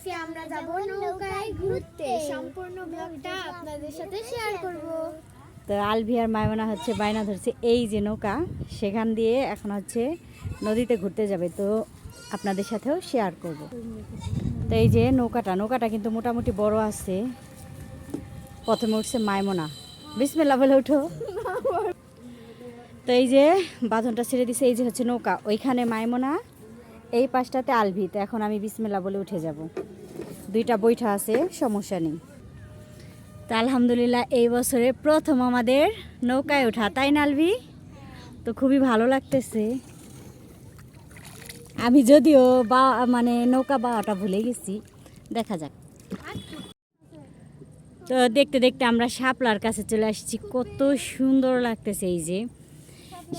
আজকে আমরা যাব নৌকায় ঘুরতে। সম্পূর্ণ ব্লগটা আপনাদের সাথে শেয়ার করব। তো আলভি আর মাইমনা হচ্ছে বায়না ধরছে এই যে নৌকা, সেখান দিয়ে এখন হচ্ছে নদীতে ঘুরতে যাবে, তো আপনাদের সাথেও শেয়ার করব। তো এই যে নৌকাটা কিন্তু মোটামুটি বড় আছে। প্রথমে উঠছে মাইমনা, বিসমিল্লাহ বলে উঠো। তো এই যে বাঁধনটা ছেড়ে দিছে, এই যে হচ্ছে নৌকা, ওইখানে মাইমনা, এই পাশটাতে আলভি। তো এখন আমি বিসমিল্লাহ বলে উঠে যাব। দুইটা বৈঠা আছে, সমস্যা নেই। তা আলহামদুলিল্লাহ এই বছরে প্রথম আমাদের নৌকায় ওঠা, তাই না আলভি? তো খুবই ভালো লাগতেছে। আমি যদিও মানে নৌকা বাওয়াটা ভুলে গেছি, দেখা যাক। তো দেখতে দেখতে আমরা শাপলার কাছে চলে আসছি। কত সুন্দর লাগতেছে, এই যে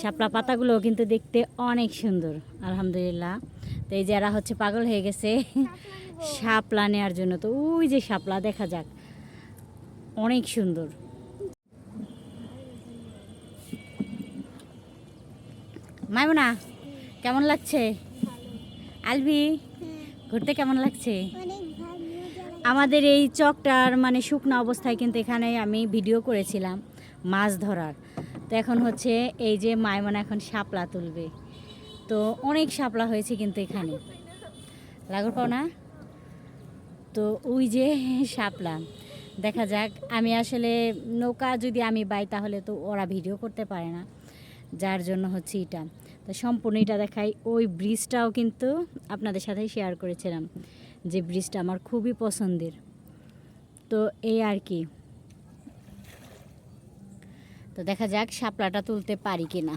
শাপলা পাতাগুলো কিন্তু দেখতে অনেক সুন্দর আলহামদুলিল্লাহ। তো এই যারা হচ্ছে পাগল হয়ে গেছে শাপলা নেওয়ার জন্য, তো ওই যে শাপলা দেখা যাক, অনেক সুন্দর। মাইমনা কেমন লাগছে? আলভি ঘুরতে কেমন লাগছে? আমাদের এই চকটার মানে শুকনো অবস্থায় কিন্তু এখানে আমি ভিডিও করেছিলাম মাছ ধরার। তো এখন হচ্ছে এই যে মাইমনা এখন শাপলা তুলবে। তো অনেক শাপলা হয়েছে কিন্তু এখানে, লাগর পাও না? তো ওই যে শাপলা দেখা যাক। আমি আসলে নৌকা যদি আমি বাই তাহলে তো ওরা ভিডিও করতে পারে না, যার জন্য হচ্ছে এটা। তো সম্পূর্ণ এটা দেখাই। ওই ব্রিজটাও কিন্তু আপনাদের সাথে শেয়ার করেছিলাম, যে ব্রিজটা আমার খুবই পছন্দের। তো এই আর কি। তো দেখা যাক শাপলাটা তুলতে পারি কি না।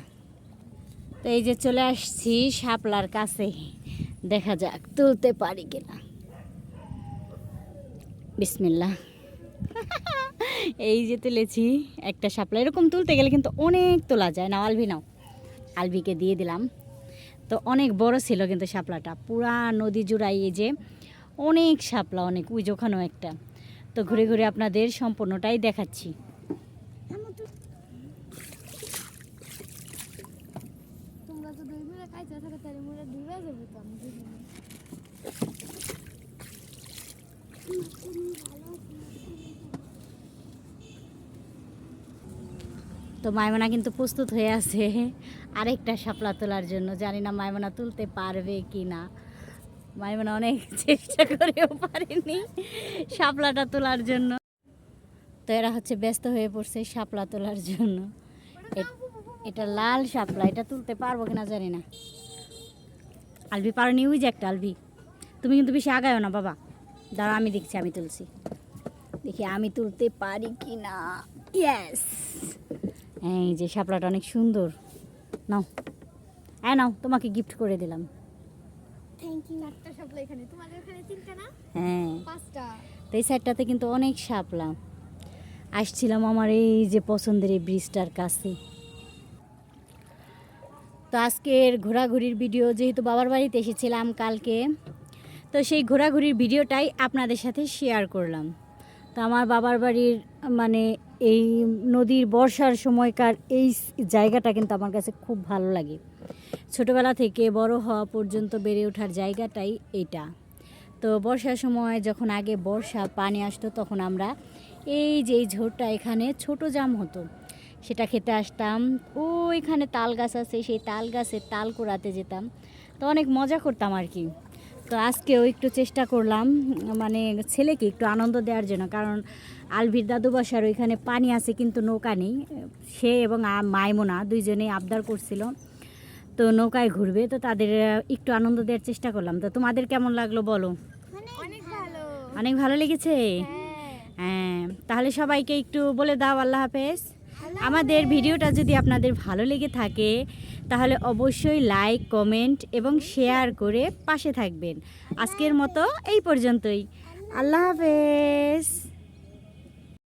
তো এই যে চলে আসছি শাপলার কাছে, দেখা যাক তুলতে পারি কি না। বিসমিল্লাহ। এই যে তুলেছি একটা শাপলা। এরকম তুলতে গেলে কিন্তু অনেক তোলা যায় না। আলভি নাও, আলভিকে দিয়ে দিলাম। তো অনেক বড় ছিল কিন্তু শাপলাটা, পুরা নদী জুড়াই এই যে অনেক শাপলা, অনেক। ওই যে ওখানেও একটা। তো ঘুরে ঘুরে আপনাদের সম্পূর্ণটাই দেখাচ্ছি। তো মাইমনা কিন্তু প্রস্তুত হয়ে আছে আরেকটা শাপলা তোলার জন্য। জানি না মাইমনা তুলতে পারবে কি না। মাইমনা অনেক চেষ্টা করেও পারেনি শাপলাটা তোলার জন্য। তো এরা হচ্ছে ব্যস্ত হয়ে পড়ছে শাপলা তোলার জন্য। এটা লাল শাপলা, এটা তুলতে পারবো কিনা জানি না। আলভি পারোনি? ওই যে একটা আলভি, তুমি কিন্তু বেশি আগায়ও না বাবা। দাঁড়া আমি দেখছি, আমি তুলছি, দেখি আমি তুলতে পারি কি না। ইয়েস, এই যে শাপলাটা অনেক সুন্দর। নাও, হ্যাঁ নাও, তোমাকে গিফট করে দিলাম। Thank you. একটা শাপলা এখানে, তোমাদের ওখানে তিনটা না? হ্যাঁ, পাঁচটা। তো এই সাইডটাতে কিন্তু অনেক শাপলা। আসছিলাম আমার এই যে পছন্দের এই ব্রিজটার কাছে। তো আজকের ঘোরাঘুরির ভিডিও, যেহেতু বাবার বাড়িতে এসেছিলাম কালকে, তো সেই ঘোরাঘুরির ভিডিওটাই আপনাদের সাথে শেয়ার করলাম। তো আমার বাবার বাড়ির মানে এই নদীর বর্ষার সময়কার এই জায়গাটা কিন্তু আমার কাছে খুব ভালো লাগে। ছোটোবেলা থেকে বড় হওয়া পর্যন্ত বেড়ে ওঠার জায়গাটাই এইটা। তো বর্ষার সময় যখন আগে বর্ষা পানি আসতো, তখন আমরা এই যে এই ঝোড়টা, এখানে ছোট জাম হতো, সেটা খেতে আসতাম। এখানে তাল গাছ আছে, সেই তাল গাছের তাল কুড়াতে যেতাম। তো অনেক মজা করতাম আর কি। তো আজকেও একটু চেষ্টা করলাম মানে ছেলেকে একটু আনন্দ দেওয়ার জন্য, কারণ আলভির দাদু বাসার ওইখানে পানি আছে কিন্তু নৌকা নেই। সে এবং মাইমনা দুইজনেই আবদার করছিল তো নৌকায় ঘুরবে, তো তাদের একটু আনন্দ দেওয়ার চেষ্টা করলাম। তো তোমাদের কেমন লাগলো বলো? অনেক ভালো। অনেক ভালো লেগেছে? হ্যাঁ, তাহলে সবাইকে একটু বলে দাও আল্লাহ হাফেজ। আমাদের ভিডিওটা যদি আপনাদের ভালো লেগে থাকে তাহলে অবশ্যই লাইক, কমেন্ট এবং শেয়ার করে পাশে থাকবেন। আজকের মতো এই পর্যন্তই। আল্লাহ হাফেজ।